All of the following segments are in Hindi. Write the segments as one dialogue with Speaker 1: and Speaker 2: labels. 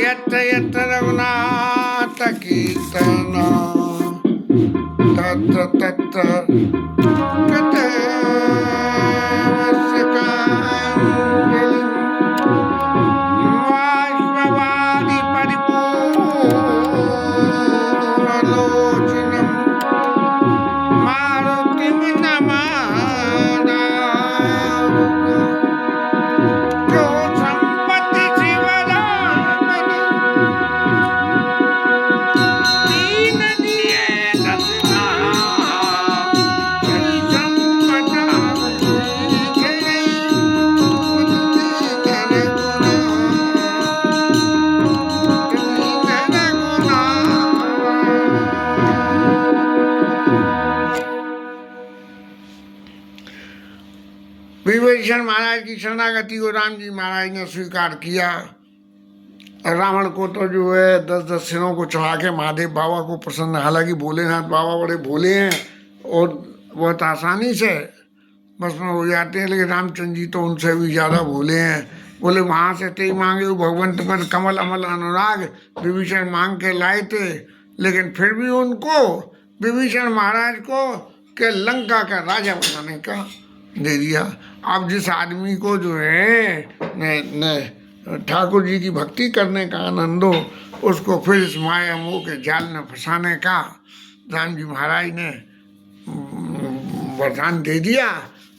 Speaker 1: यत्र यत्र रघुनाथ कीर्तन तत्र तत्र कृतवस्य काञ्जलिं बाष्पवारि परिपूर्णलोचनं मारुतिं नमामि जो संपत्ति शिवरामनि दीन दिए दत्ता कई संपदा गई विभीषण महाराज की शरणागति को राम जी महाराज ने स्वीकार किया। रावण को तो जो है 10-10 सिरों को चढ़ा के महादेव बाबा को प्रसन्न, हालांकि भोलेनाथ बाबा बड़े भोले हैं और बहुत आसानी से बस में हो जाते हैं, लेकिन रामचंद्र जी तो उनसे भी ज़्यादा भोले हैं। बोले वहाँ से ते मांगे भगवंत पर कमल अमल अनुराग, विभीषण मांग के लाए थे, लेकिन फिर भी उनको विभीषण महाराज को के लंका का राजा बनाने का दे दिया। अब जिस आदमी को जो है ठाकुर जी की भक्ति करने का आनंद हो, उसको फिर इस माया मोह के जाल में फंसाने का राम जी महाराज ने वरदान दे दिया।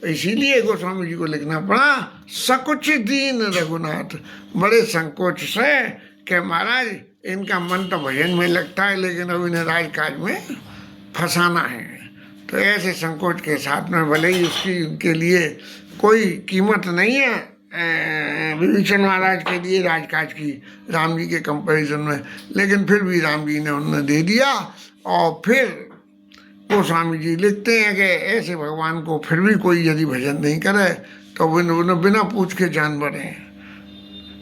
Speaker 1: इसीलिए गोस्वामी जी को लिखना पड़ा सकुच दीन रघुनाथ, बड़े संकोच से कि महाराज इनका मन तो भजन में लगता है, लेकिन अब इन्हें राजकाज में फंसाना है। तो ऐसे संकोच के साथ में भले ही उसकी उनके लिए कोई कीमत नहीं है विभीषण महाराज के लिए राजकाज की राम जी के कंपैरिजन में, लेकिन फिर भी राम जी ने उन्हें दे दिया। और फिर गोस्वामी जी लिखते हैं कि ऐसे भगवान को फिर भी कोई यदि भजन नहीं करे तो वो बिना पूछ के जानवर हैं,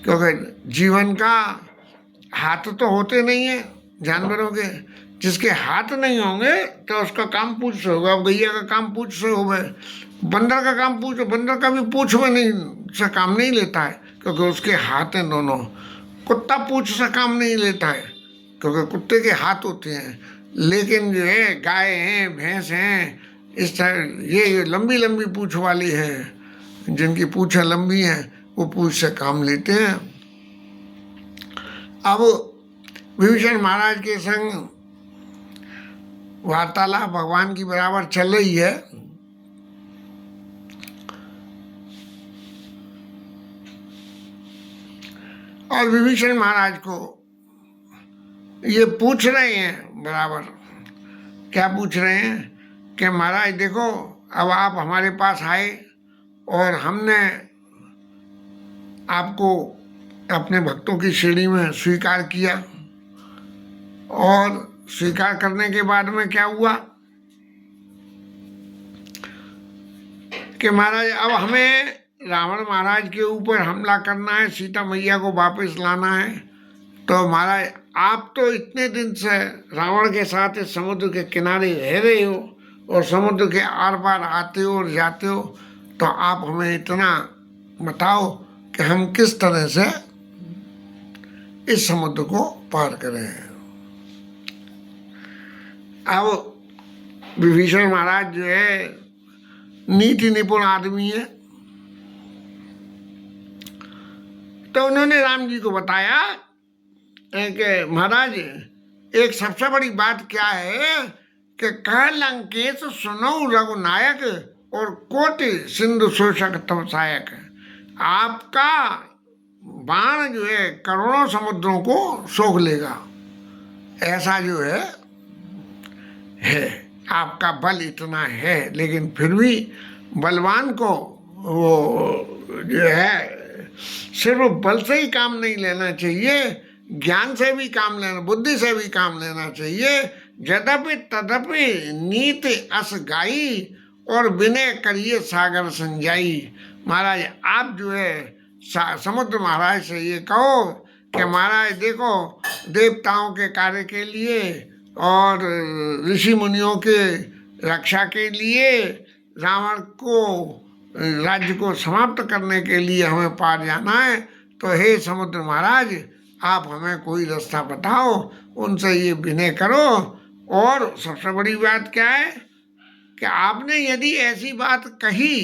Speaker 1: क्योंकि जीवन का हाथ तो होते नहीं है जानवरों के। जिसके हाथ नहीं होंगे तो उसका काम पूछ से होगा। अब गैया का काम पूछ से हो गए, बंदर का काम पूछ, बंदर का भी पूछ में नहीं से काम नहीं लेता है क्योंकि उसके हाथ हैं दोनों। कुत्ता पूछ से काम नहीं लेता है क्योंकि कुत्ते के हाथ होते हैं, लेकिन जो है गाय हैं भैंस हैं इस तरह ये लंबी लंबी पूछ वाली है, जिनकी पूछें लंबी हैं वो पूछ से काम लेते हैं। अब विभीषण महाराज के संग वार्तालाप भगवान की बराबर चल रही है। और विभीषण महाराज को ये पूछ रहे हैं बराबर, क्या पूछ रहे हैं कि महाराज देखो अब आप हमारे पास आए और हमने आपको अपने भक्तों की श्रेणी में स्वीकार किया, और स्वीकार करने के बाद में क्या हुआ कि महाराज अब हमें रावण महाराज के ऊपर हमला करना है, सीता मैया को वापस लाना है। तो महाराज आप तो इतने दिन से रावण के साथ इस समुद्र के किनारे रह रहे हो और समुद्र के आर पार आते हो और जाते हो, तो आप हमें इतना बताओ कि हम किस तरह से इस समुद्र को पार करें। अब विभीषण महाराज जो है नीति निपुण आदमी है, तो उन्होंने राम जी को बताया कि महाराज एक सबसे बड़ी बात क्या है कि कह लंकेश सुनो रघुनायक और कोटि सिंधु शोषक तव सहायक, आपका बाण जो है करोड़ों समुद्रों को सोख लेगा, ऐसा जो है आपका बल इतना है। लेकिन फिर भी बलवान को वो जो है सिर्फ बल से ही काम नहीं लेना चाहिए, ज्ञान से भी काम लेना, बुद्धि से भी काम लेना चाहिए। यद्यपि तदपि नीति अस गाई और विनय करिए सागर संजाई। महाराज आप जो है समुद्र महाराज से ये कहो कि महाराज देखो देवताओं के कार्य के लिए और ऋषि मुनियों के रक्षा के लिए रावण को राज्य को समाप्त करने के लिए हमें पार जाना है, तो हे समुद्र महाराज, आप हमें कोई रास्ता बताओ, उनसे ये विनय करो। और सबसे बड़ी बात क्या है कि आपने यदि ऐसी बात कही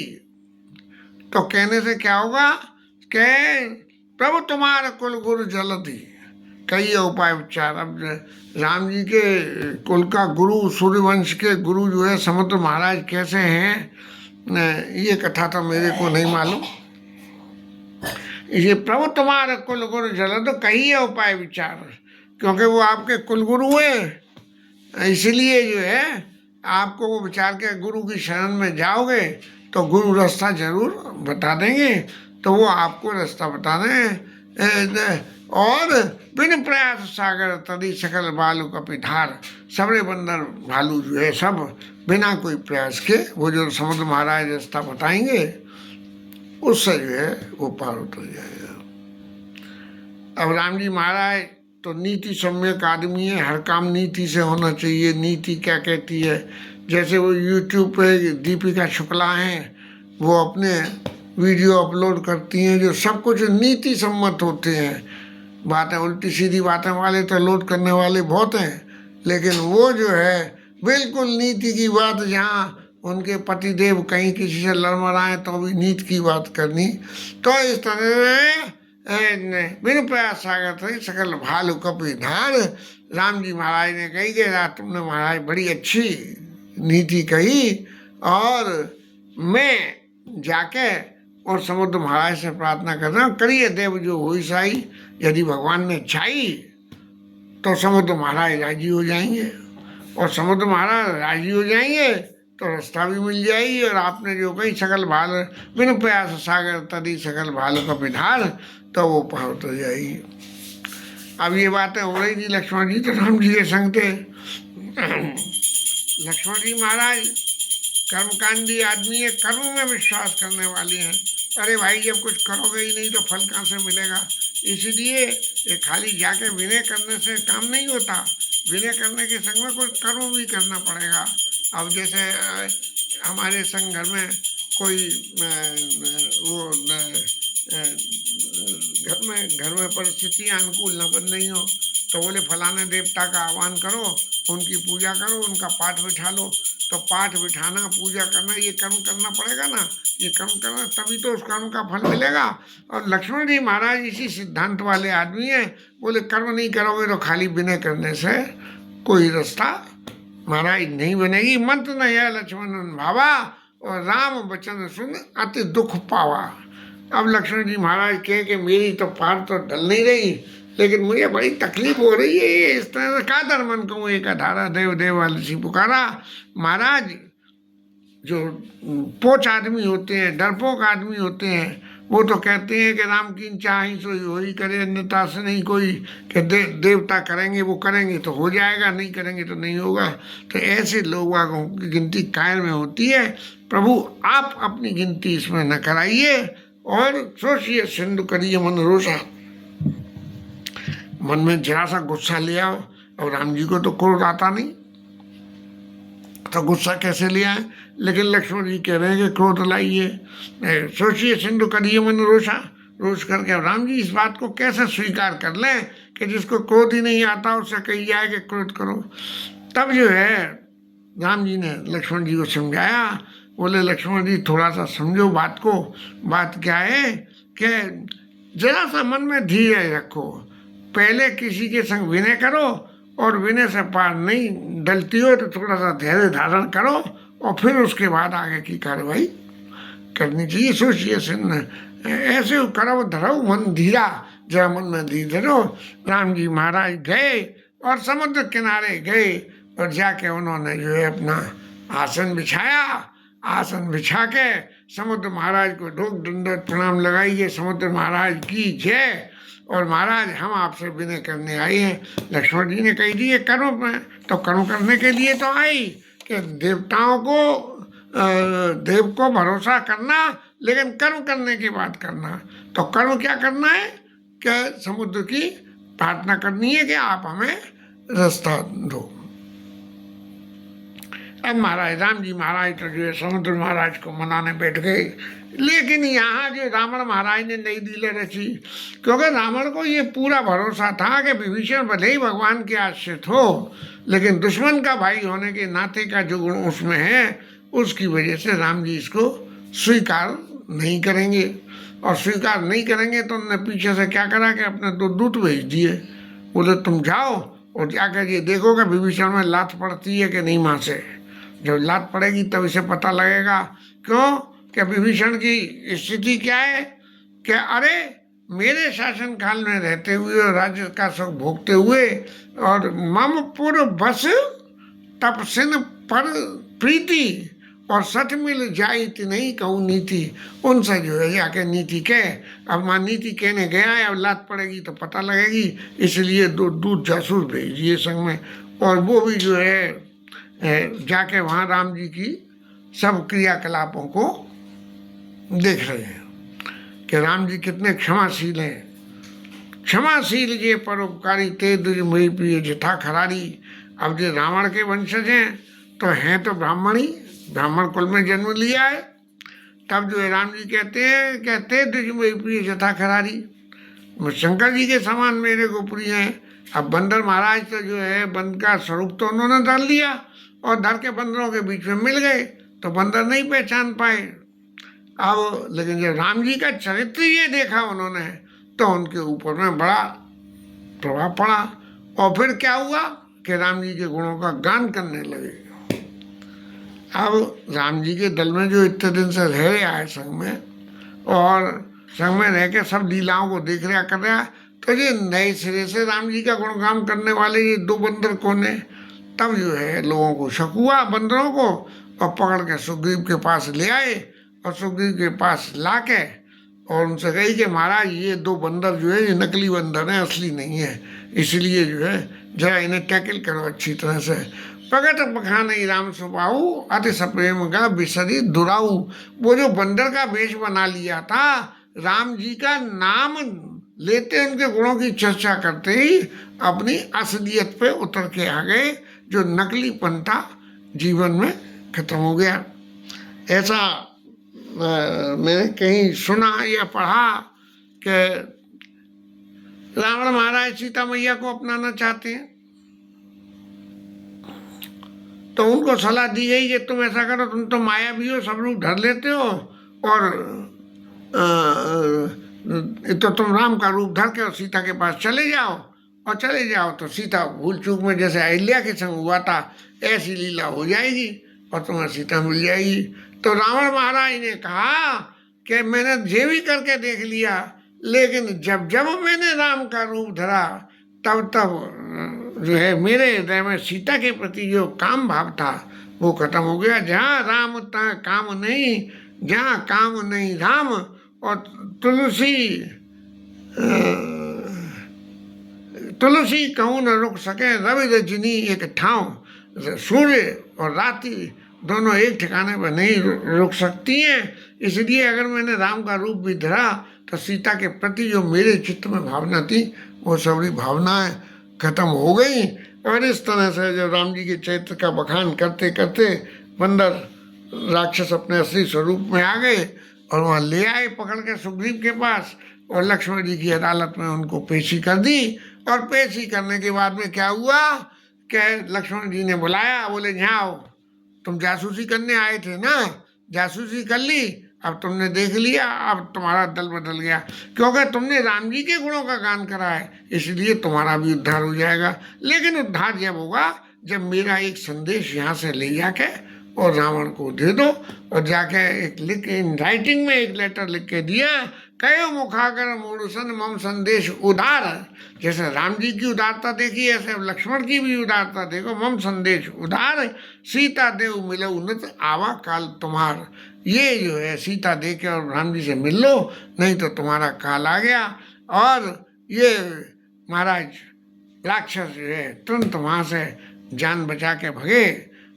Speaker 1: तो कहने से क्या होगा कि प्रभु तुम्हारा कुल गुरु जलति, कई उपाय उपचार। अब राम जी के कुल का गुरु, सूर्यवंश के गुरु जो है समुद्र महाराज कैसे हैं, ये कथा तो मेरे को नहीं मालूम। ये प्रभु तुम्हारा कुल गुरु जलति, कई उपाय विचार, क्योंकि वो आपके कुल गुरु है, इसलिए जो है आपको वो विचार के गुरु की शरण में जाओगे तो गुरु रास्ता जरूर बता देंगे। तो वो आपको रास्ता बता दें। और बिन प्रयास सागर तदी सकल भालू कपिधार, सबरे बंदर भालू जो है सब बिना कोई प्रयास के वो जो समुद्र महाराज रास्ता बताएंगे उससे जो है वो पार उतर जाएगा। अब राम जी महाराज तो नीति सम्यक आदमी है, हर काम नीति से होना चाहिए। नीति क्या कहती है, जैसे वो यूट्यूब पे दीपिका शुक्ला हैं, वो अपने वीडियो अपलोड करती हैं जो सब कुछ नीति सम्मत होते हैं। बातें उल्टी सीधी बातें वाले तो लोड करने वाले बहुत हैं, लेकिन वो जो है बिल्कुल नीति की बात, जहाँ उनके पतिदेव कहीं किसी से लड़ मराए तो भी नीति की बात करनी। तो इस तरह बिन प्रयास सागर थे सकल भालू कपि धार, राम जी महाराज ने कही कि तुमने महाराज बड़ी अच्छी नीति कही, और मैं जाके और समुद्र महाराज से प्रार्थना कर रहा हूँ, करिए देव जो हुई साई। यदि भगवान ने चाही तो समुद्र महाराज राजी हो जाएंगे, और समुद्र महाराज राजी हो जाएंगे तो रास्ता भी मिल जाएगी। और आपने जो कही सकल भाल बिन प्रयास सागर तदी सकल भालू का विधार, तो वो पार उतर जाएगी। अब ये बातें हो रही थी, लक्ष्मण जी तो राम जी के संग थे। लक्ष्मण जी महाराज कर्मकांडी आदमी है, कर्म में विश्वास करने वाले हैं। अरे भाई जब कुछ करोगे ही नहीं तो फल कहाँ से मिलेगा, इसलिए ये खाली जाके विनय करने से काम नहीं होता, विनय करने के संग में कुछ कर्म भी करना पड़ेगा। अब जैसे हमारे संग घर में कोई वो घर में परिस्थितियाँ अनुकूल नहीं हो तो बोले फलाने देवता का आह्वान करो, उनकी पूजा करो, उनका पाठ बिठा लो। तो पाठ बिठाना, पूजा करना, ये कर्म करना पड़ेगा ना, ये कर्म करना तभी तो उस कर्म का फल मिलेगा। और लक्ष्मण जी महाराज इसी सिद्धांत वाले आदमी हैं, बोले कर्म नहीं करोगे तो खाली विनय करने से कोई रास्ता महाराज नहीं बनेगी। मंत्र न है लक्ष्मण भावा, और राम वचन सुन अति दुख पावा। अब लक्ष्मण जी महाराज कहे कि मेरी तो पार तो डल नहीं रही, लेकिन मुझे बड़ी तकलीफ हो रही है। इस तरह से का दरमन कहूँ, एक अधारा देव देव वाली सी पुकारा। महाराज जो पोच आदमी होते हैं, डरपोक आदमी होते हैं, वो तो कहते हैं कि राम की चाही सोई वही करे, अन्यथा से नहीं कोई, कि देवता करेंगे वो करेंगे तो हो जाएगा, नहीं करेंगे तो नहीं होगा। तो ऐसे लोगों की गिनती कायर में होती है। प्रभु आप अपनी गिनती इसमें न कराइए, और सोचिए सिंधु करिए मन रोषा, मन में जरा सा गुस्सा ले आओ। और राम जी को तो क्रोध आता नहीं, तो गुस्सा कैसे ले आए, लेकिन लक्ष्मण जी कह रहे हैं कि क्रोध लाइए। सोचिए सिंधु करिए मन रोषा, रोष करके राम जी इस बात को कैसे स्वीकार कर लें कि जिसको क्रोध ही नहीं आता उससे कही जाए कि क्रोध करो। तब जो है राम जी ने लक्ष्मण जी को समझाया, बोले लक्ष्मण जी थोड़ा सा समझो बात को। बात क्या है कि जरा सा मन में धीरज रखो, पहले किसी के संग विनय करो, और विनय से पार नहीं डलती हो तो थोड़ा सा धैर्य धारण करो, और फिर उसके बाद आगे की कार्रवाई करनी चाहिए। सोचिए सिंह ऐसे करो धरो मन धीरा, जरा मन में धीर धरो। राम जी महाराज गए और समुद्र किनारे गए, और जाके उन्होंने जो है अपना आसन बिछाया। आसन बिछा के समुद्र महाराज को ढोक दंडवत प्रणाम लगाइए, समुद्र महाराज की जय। और महाराज हम आपसे विनय करने आए हैं। लक्ष्मण जी ने कह दिए कर्म में, तो कर्म करने के लिए तो आई कि देवताओं को देव को भरोसा करना, लेकिन कर्म करने की बात करना। तो कर्म क्या करना है कि समुद्र की प्रार्थना करनी है कि आप हमें रास्ता दो। अब महाराज राम जी महाराज तो जो है समुद्र महाराज को मनाने बैठ गए लेकिन यहाँ जो रावण महाराज ने नई डीलें रची, क्योंकि रावण को ये पूरा भरोसा था कि विभीषण भले ही भगवान के आश्रित हो, लेकिन दुश्मन का भाई होने के नाते का जो गुण उसमें है, उसकी वजह से राम जी इसको स्वीकार नहीं करेंगे। और स्वीकार नहीं करेंगे तो उन्होंने पीछे से क्या करा कि अपने 2 दूत भेज दिए। बोले तुम जाओ और जाकर ये देखोगे विभीषण में लात पड़ती है कि नहीं माँ से। जब लात पड़ेगी तब इसे पता लगेगा। क्यों कि विभीषण की स्थिति क्या है कि अरे मेरे शासन काल में रहते हुए और राज्य का सुख भोगते हुए और मम पुर बस तपसिन पर प्रीति और सठ मिल जाइत नहीं कहूँ नीति, उनसे जो है जाके नीति कह। अब माँ नीति कहने गया है, अब लात पड़ेगी तो पता लगेगी, इसलिए 2 दूत जासूस भेजिए संग में। और वो भी जो है जाके वहाँ राम जी की सब क्रियाकलापों को देख रहे हैं कि राम जी कितने क्षमाशील हैं। क्षमाशील जे परोपकारी ते दुज मोहि प्रिय जथा खरारी। अब जो रावण के वंशज हैं तो हैं तो ब्राह्मण ही, ब्राह्मण कुल में जन्म लिया है। तब जो है राम जी कहते दुज मोहि प्रिय जथा खरारी, शंकर जी के समान मेरे को प्रिय हैं। अब बंदर महाराज तो जो है बंद का स्वरूप तो उन्होंने डाल दिया और धर के बंदरों के बीच में मिल गए तो बंदर नहीं पहचान पाए। अब लेकिन जब राम जी का चरित्र ये देखा उन्होंने तो उनके ऊपर में बड़ा प्रभाव पड़ा। और फिर क्या हुआ कि राम जी के गुणों का गान करने लगे। अब राम जी के दल में जो इतने दिन से रह रहे आए संग में, और संग में रह के सब लीलाओं को देख रहा कर रहा, तो ये नए सिरे से राम जी का गुणगान करने वाले ये 2 बंदर कौन है। तब जो है लोगों को शक हुआ बंदरों को, और पकड़ के सुग्रीव के पास ले आए और सुग्रीव के पास ला के और उनसे कही कि महाराज ये 2 बंदर जो है ये नकली बंदर हैं, असली नहीं है, इसलिए जो है जरा इन्हें टैकल करो अच्छी तरह से। प्रगट बखाने राम सुबाऊ अति सप्रेम का बिसरी दुराऊ। वो जो बंदर का वेश बना लिया था, राम जी का नाम लेते उनके गुणों की चर्चा करते ही अपनी असलियत पे उतर के आ गए। जो नकलीपन था जीवन में खत्म हो गया। ऐसा मैंने कहीं सुना या पढ़ा कि रावण महाराज सीता मैया को अपनाना चाहते हैं तो उनको सलाह दी गई कि तुम ऐसा करो, तुम तो माया भी हो, सब रूप धर लेते हो, और तो तुम राम का रूप धर के और सीता के पास चले जाओ, और चले जाओ तो सीता भूल चूक में जैसे अहिल्या के संग हुआ था ऐसी लीला हो जाएगी और तुम्हें सीता मिल जाएगी। तो रावण महाराज ने कहा कि मैंने ये भी करके देख लिया, लेकिन जब जब मैंने राम का रूप धरा तब तब जो है मेरे हृदय में सीता के प्रति जो काम भाव था वो खत्म हो गया। जहाँ राम तहाँ काम नहीं, जहाँ काम नहीं राम। और तुलसी कहूँ न रुक सके रवि रजनी एक ठाव। सूर्य और रात्रि दोनों एक ठिकाने पर नहीं रुक सकती हैं। इसलिए अगर मैंने राम का रूप भी धरा तो सीता के प्रति जो मेरे चित्त में भावना थी वो सभी भावनाएं खत्म हो गई। और इस तरह से जब राम जी के चरित्र का बखान करते करते बंदर राक्षस अपने असली स्वरूप में आ गए और वहाँ ले आए पकड़ के सुग्रीव के पास, और लक्ष्मण जी की अदालत में उनको पेशी कर दी। और पेशी करने के बाद में क्या हुआ कि लक्ष्मण जी ने बुलाया, बोले यहाँ आओ, तुम जासूसी करने आए थे ना, जासूसी कर ली, अब तुमने देख लिया, अब तुम्हारा दल बदल गया, क्योंकि तुमने राम जी के गुणों का गान करा है, इसलिए तुम्हारा भी उद्धार हो जाएगा। लेकिन उद्धार जब होगा जब मेरा एक संदेश यहाँ से ले जाके और रावण को दे दो, और जाके एक लिख इन राइटिंग में एक लेटर लिख के दिया, कयो मुखागर मूरुसन मम संदेश उदार। जैसे राम जी की उदारता देखी ऐसे अब लक्ष्मण की भी उदारता देखो। मम संदेश उदार सीता देव मिलो उन्नत आवा काल तुम्हार। ये जो है सीता दे के और राम जी से मिल लो, नहीं तो तुम्हारा काल आ गया। और ये महाराज राक्षस जो है तुरंत वहाँ से जान बचा के भगे।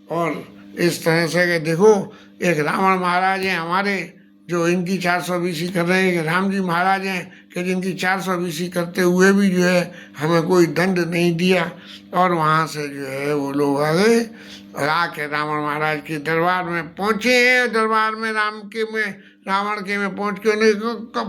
Speaker 1: और इस तरह से कि देखो एक रावण महाराज हैं हमारे जो इनकी 420 कर रहे हैं, कि राम जी महाराज हैं कि जिनकी 420 करते हुए भी जो है हमें कोई दंड नहीं दिया। और वहाँ से जो है वो लोग आ गए और आके रावण महाराज के दरबार में पहुँचे हैं। दरबार में राम के में रावण के में पहुंच के उन्हें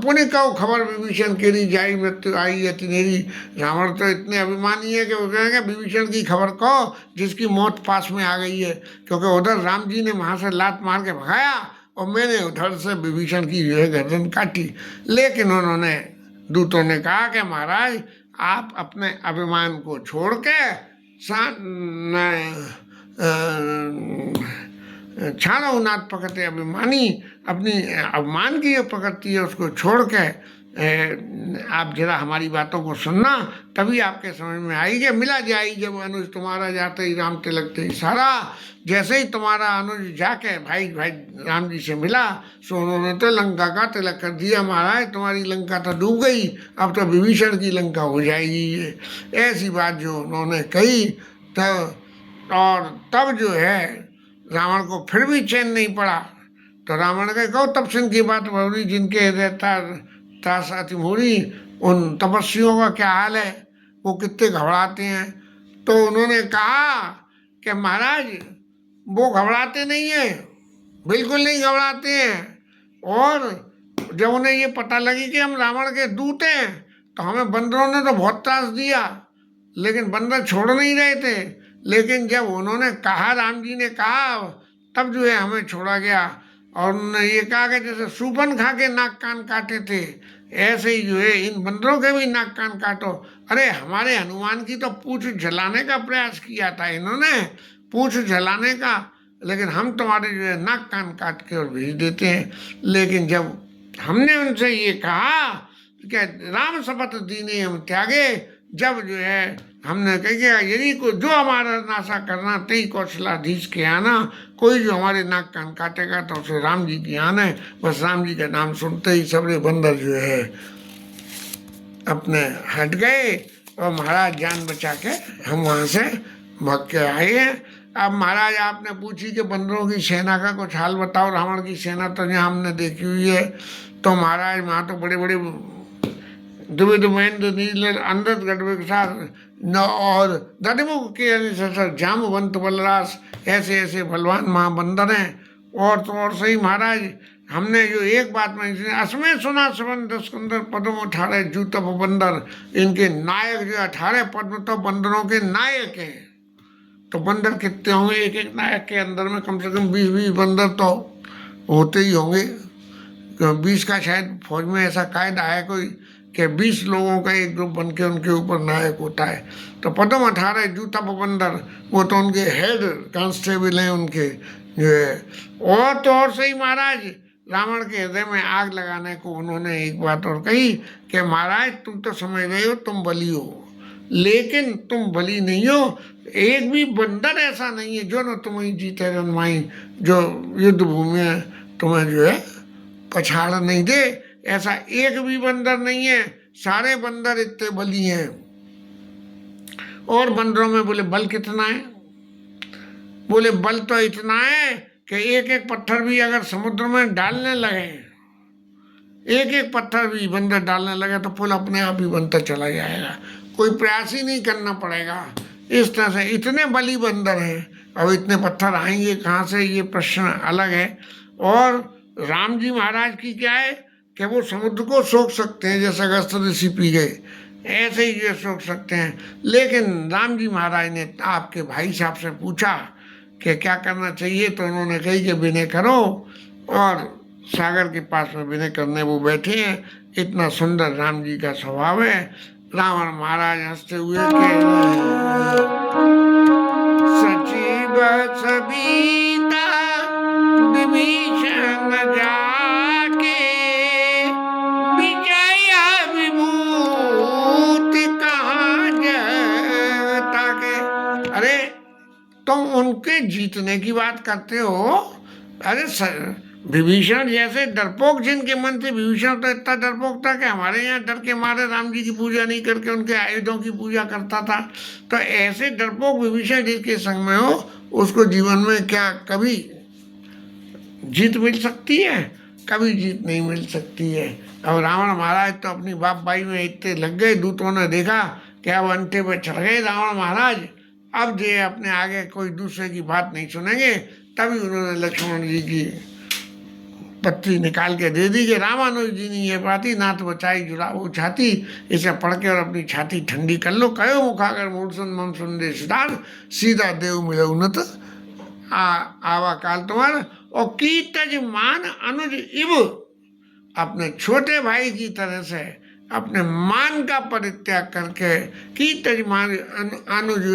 Speaker 1: पुणे कहो खबर विभीषण केरी जाई मृत्यु आई है तिनेरी। रावण तो इतने अभिमानी है कि वो कहेंगे विभीषण की खबर कहो जिसकी मौत पास में आ गई है, क्योंकि उधर राम जी ने वहां से लात मार के भगाया और मैंने उधर से विभीषण की जो है गर्दन काटी। लेकिन उन्होंने दूतों ने कहा कि महाराज आप अपने अभिमान को छोड़ के छाणो नाथ पकड़ते अभिमानी, अपनी अभिमान की जो पकड़ती है उसको छोड़ के आप जरा हमारी बातों को सुनना, तभी आपके समझ में आएगी। मिला जाई जब अनुज तुम्हारा जाते ही राम तिलक ते सारा। जैसे ही तुम्हारा अनुज जाके भाई भाई राम जी से मिला सो उन्होंने तो लंका का तिलक कर दिया। महाराज तुम्हारी लंका तो डूब गई, अब तो विभीषण की लंका हो जाएगी। ये ऐसी बात जो उन्होंने कही तो और तब जो है रावण को फिर भी चैन नहीं पड़ा। तो रावण के कहो तब सिंह की बात बहुरी जिनके रहता तासाती मोरी, उन तपस्वियों का क्या हाल है, वो कितने घबराते हैं। तो उन्होंने कहा कि महाराज वो घबराते नहीं है, बिल्कुल नहीं घबराते हैं। और जब उन्हें ये पता लगी कि हम रावण के दूत हैं तो हमें बंदरों ने तो बहुत त्रास दिया, लेकिन बंदर छोड़ नहीं रहे थे। लेकिन जब उन्होंने कहा, राम जी ने कहा, तब जो है हमें छोड़ा गया। और उन्होंने ये कहा कि जैसे सूपन खा के नाक कान काटे थे, ऐसे ही जो है इन बंदरों के भी नाक कान काटो। अरे हमारे हनुमान की तो पूंछ जलाने का प्रयास किया था इन्होंने, पूंछ जलाने का, लेकिन हम तुम्हारे जो है नाक कान काट के और भेज देते हैं। लेकिन जब हमने उनसे ये कहा कि राम शपथ दीने हम त्यागे, जब जो है हमने कहा यदि को जो हमारा नाशा करना तई कौशलाधीश के आना, कोई जो हमारे नाक कान काटेगा तो उसे राम जी की आना है। बस राम जी का नाम सुनते ही सबरे बंदर जो है अपने हट गए और महाराज जान बचा के हम वहाँ से भाग के आए हैं। अब महाराज आपने पूछी कि बंदरों की सेना का कुछ हाल बताओ। रावण की सेना तो यहाँ हमने देखी हुई है, तो महाराज वहाँ तो बड़े बड़े द्विविध महेंद्र नील अंदर गढ़वे के साथ न और दधिमुख के अनुसार जामवंत बलरास, ऐसे ऐसे बलवान महाबंदर हैं। और तो और सही महाराज हमने जो एक बात में असमय सुना सबन सुंदर पद्म 18 जूतप बंदर, इनके नायक जो 18 पद्म तो बंदरों के नायक हैं। तो बंदर कितने होंगे, एक एक नायक के अंदर में कम से कम 20-20 बंदर तो होते ही होंगे। 20 का शायद फौज में ऐसा कायदा है कोई कि 20 लोगों का एक ग्रुप बन के उनके ऊपर नायक होता है। तो पद्म 18 जूता बंदर वो तो उनके हेड कांस्टेबल हैं उनके जो है। और तो और सही महाराज रावण के हृदय में आग लगाने को उन्होंने एक बात और कही कि महाराज तुम तो समझ रहे हो तुम बली हो, लेकिन तुम बली नहीं हो। एक भी बंदर ऐसा नहीं है जो न तुम्हें जीते रनमाई, जो युद्ध भूमि में तुम्हें जो है पछाड़ नहीं दे, ऐसा एक भी बंदर नहीं है। सारे बंदर इतने बली हैं। और बंदरों में बोले बल कितना है, बोले बल तो इतना है कि एक एक पत्थर भी अगर समुद्र में डालने लगे, एक एक पत्थर भी बंदर डालने लगे तो पुल अपने आप ही बनता चला जाएगा, कोई प्रयास ही नहीं करना पड़ेगा। इस तरह से इतने बली बंदर हैं। अब इतने पत्थर आएंगे कहाँ से, ये प्रश्न अलग है। और राम जी महाराज की क्या है कि वो समुद्र को सोख सकते हैं, जैसे अगस्त ऋषि पी गए ऐसे ही ये सोख सकते हैं। लेकिन राम जी महाराज ने आपके भाई साहब से पूछा कि क्या करना चाहिए, तो उन्होंने कही कि विनय करो। और सागर के पास में विनय करने वो बैठे हैं। इतना सुंदर राम जी का स्वभाव है। रावण महाराज हंसते हुए कह सचिव सबीता विभीषण जाके विजय विभूति कहाँ जता के। अरे तुम उनके जीतने की बात करते हो। अरे विभीषण जैसे डरपोक जिनके मन थे, विभीषण तो इतना डरपोक था कि हमारे यहाँ डर के मारे राम जी की पूजा नहीं करके उनके आयुधों की पूजा करता था। तो ऐसे डरपोक विभीषण जिसके संग में हो उसको जीवन में क्या कभी जीत मिल सकती है? कभी जीत नहीं मिल सकती है। अब रावण महाराज तो अपनी बाप भाई में इतने लग गए, दूतों ने देखा कि अब अंटे पे चढ़ गए रावण महाराज, अब जो अपने आगे कोई दूसरे की बात नहीं सुनेंगे। तभी उन्होंने लक्ष्मण जी की पत्री निकाल के दे दी कि रामानुज जी ने ये बाती नाथ बचाई जुड़ाओ छाती, इसे पढ़ के और अपनी छाती ठंडी कर लो। कयो मुखागर मूर्सन मम सुंदे सिद्धार्थ, सीधा देव मिले उन्नत आवा काल तुम्हारा। और की तज मान अनुज इव, अपने छोटे भाई की तरह से अपने मान का परित्याग करके की तज मान अनुज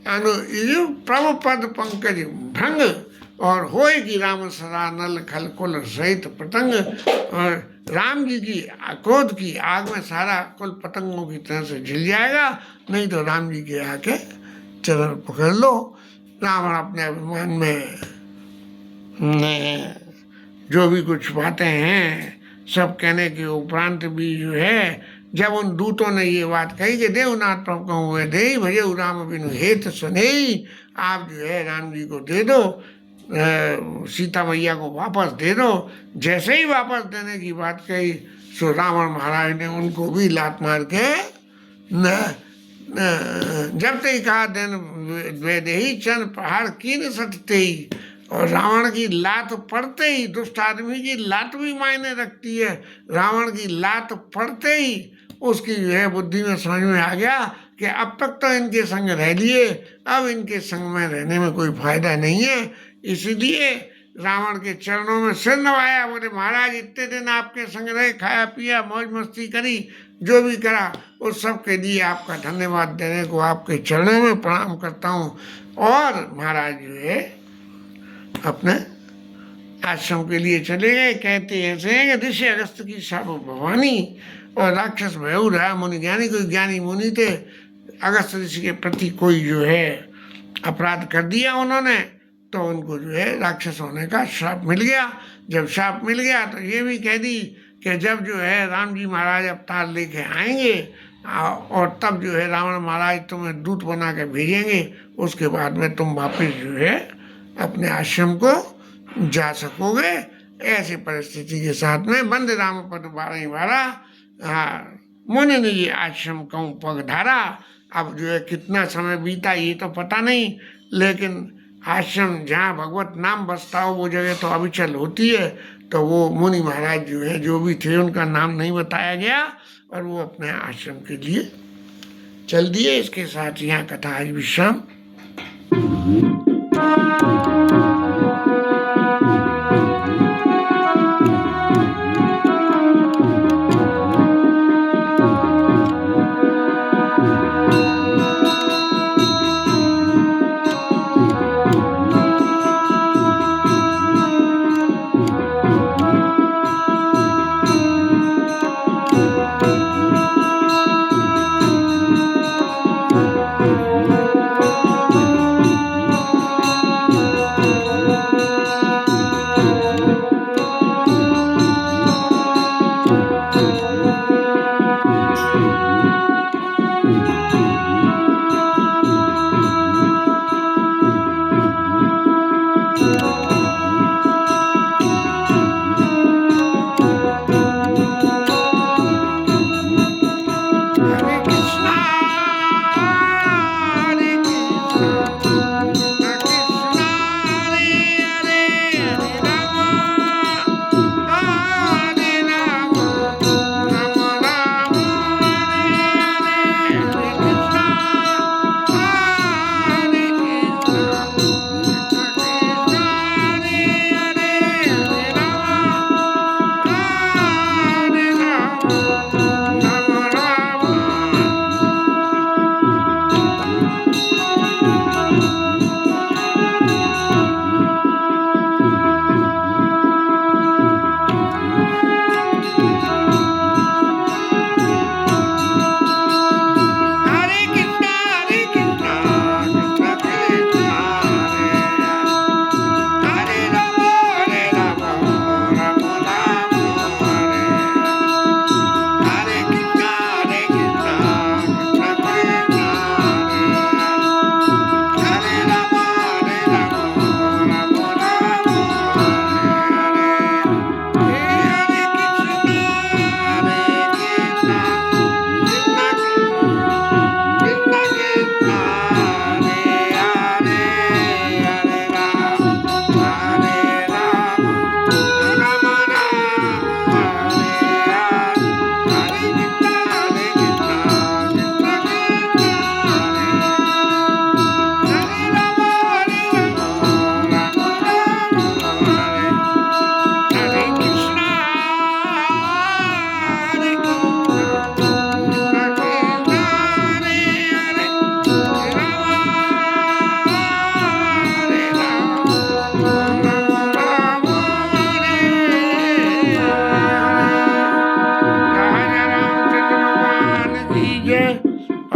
Speaker 1: अनुज प्रभु पद पंकज भंग, और होए की राम सदा नल खल कुल सहित पतंग। और राम जी की क्रोध की आग में सारा कुल पतंगों की तरह से जल जाएगा, नहीं तो राम जी के आके चरण पकड़ लो। रावण अपने अभिमान में जो भी कुछ बातें हैं सब कहने के उपरांत भी जो है, जब उन दूतों ने ये बात कही कि देवनाथ प्रभु कहूँ हुए दे भजे राम बिनु हेत सुने, आप जो है राम जी को दे दो, सीता मैया को वापस दे दो। जैसे ही वापस देने की बात कही सो रावण महाराज ने उनको भी लात मार के जब तक कहा दिन वेदे ही चंद पहाड़ की न सटते ही। और रावण की लात पड़ते ही, दुष्ट आदमी की लात भी मायने रखती है, रावण की लात पड़ते ही उसकी जो है बुद्धि में समझ में आ गया कि अब तक तो इनके संग रह लिए, अब इनके संग में रहने में कोई फायदा नहीं है। इसीलिए रावण के चरणों में सिर नवाया, बोले महाराज इतने दिन आपके संग रहे, खाया पिया मौज मस्ती करी, जो भी करा उस सब के लिए आपका धन्यवाद देने को आपके चरणों में प्रणाम करता हूँ। और महाराज जो है अपने आश्रम के लिए चले गए। कहते ऐसे हैं कि ऋषि अगस्त की साप भवानी और राक्षस भयऊ रहा मुनि ज्ञानी, कोई ज्ञानी मुनि थे, अगस्त ऋषि के प्रति कोई जो है अपराध कर दिया उन्होंने, तो उनको जो है राक्षस होने का श्राप मिल गया। जब श्राप मिल गया तो ये भी कह दी कि जब जो है राम जी महाराज अवतार लेके आएंगे और तब जो है रावण महाराज तुम्हें दूत बना के भेजेंगे, उसके बाद में तुम वापस जो है अपने आश्रम को जा सकोगे। ऐसी परिस्थिति के साथ में बंद राम पद 12 मुनि ने ये आश्रम कहूँ पग धारा। अब जो है कितना समय बीता ये तो पता नहीं, लेकिन आश्रम जहाँ भगवत नाम बसता हो वो जगह तो अविचल होती है। तो वो मुनि महाराज जो है जो भी थे उनका नाम नहीं बताया गया और वो अपने आश्रम के लिए चल दिए। इसके साथ यहाँ कथा आज विश्राम।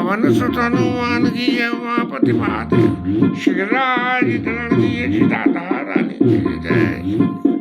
Speaker 1: पवन सुत हनुमान की जय, उमापति महादेव श्री राज धरण जी दाता रानी की जय।